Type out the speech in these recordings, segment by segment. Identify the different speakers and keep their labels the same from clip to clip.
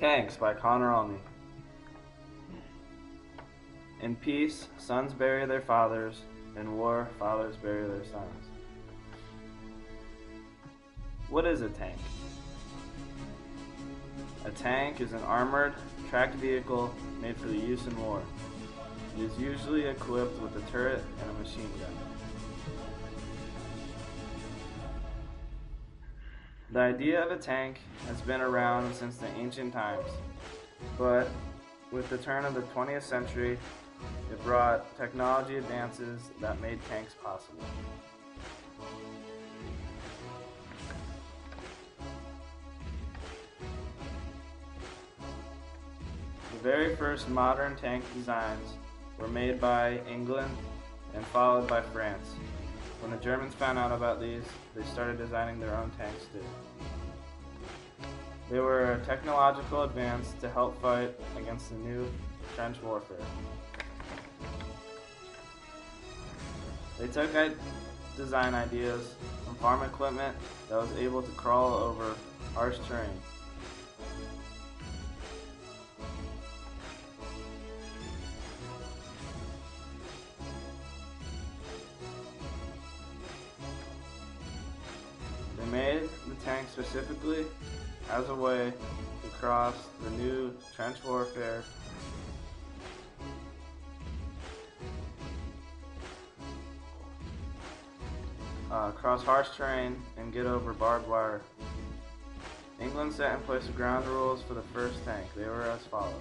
Speaker 1: Tanks by Connor. In peace, sons bury their fathers. In war, fathers bury their sons. What is a tank? A tank is an armored, tracked vehicle made for the use in war. It is usually equipped with a turret and a machine gun. The idea of a tank has been around since the ancient times, but with the turn of the 20th century, it brought technology advances that made tanks possible. The very first modern tank designs were made by England and followed by France. When the Germans found out about these, they started designing their own tanks too. They were a technological advance to help fight against the new trench warfare. They took design ideas from farm equipment that was able to crawl over harsh terrain. They made the tank specifically as a way to cross the new trench warfare cross harsh terrain and get over barbed wire. England set in place the ground rules for the first tank. They were as follows.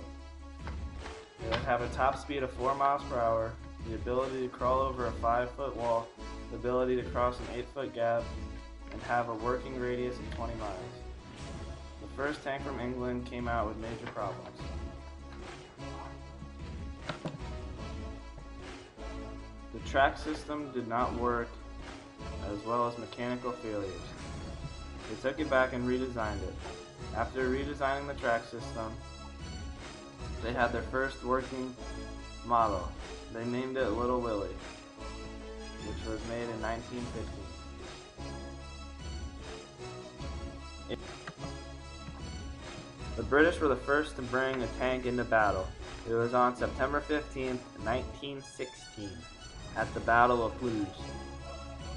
Speaker 1: They would have a top speed of 4 miles per hour, the ability to crawl over a 5-foot wall, the ability to cross an 8-foot gap, and have a working radius of 20 miles. The first tank from England came out with major problems. The track system did not work, as well as mechanical failures. They took it back and redesigned it. After redesigning the track system, they had their first working model. They named it Little Willie, which was made in 1915. The British were the first to bring a tank into battle. It was on September 15, 1916, at the Battle of Flues.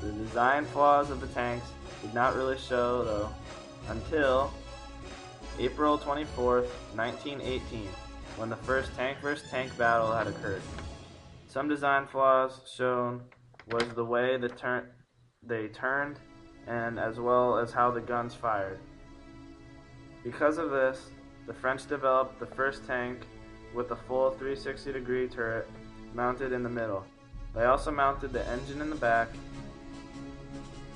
Speaker 1: The design flaws of the tanks did not really show, though, until April 24, 1918, when the first tank versus tank battle had occurred. Some design flaws shown was the way they turned, and as well as how the guns fired. Because of this, the French developed the first tank with a full 360-degree turret mounted in the middle. They also mounted the engine in the back.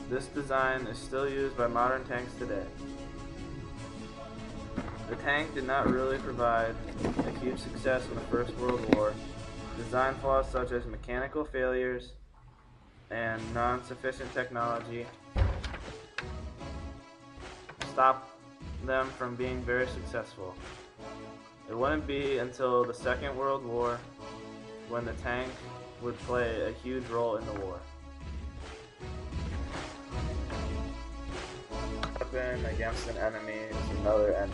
Speaker 1: This design is still used by modern tanks today. The tank did not really provide a huge success in the First World War. Design flaws such as mechanical failures and non-sufficient technology stopped them from being very successful. It wouldn't be until the Second World War when the tank would play a huge role in the war. Weapon against an enemy is another enemy.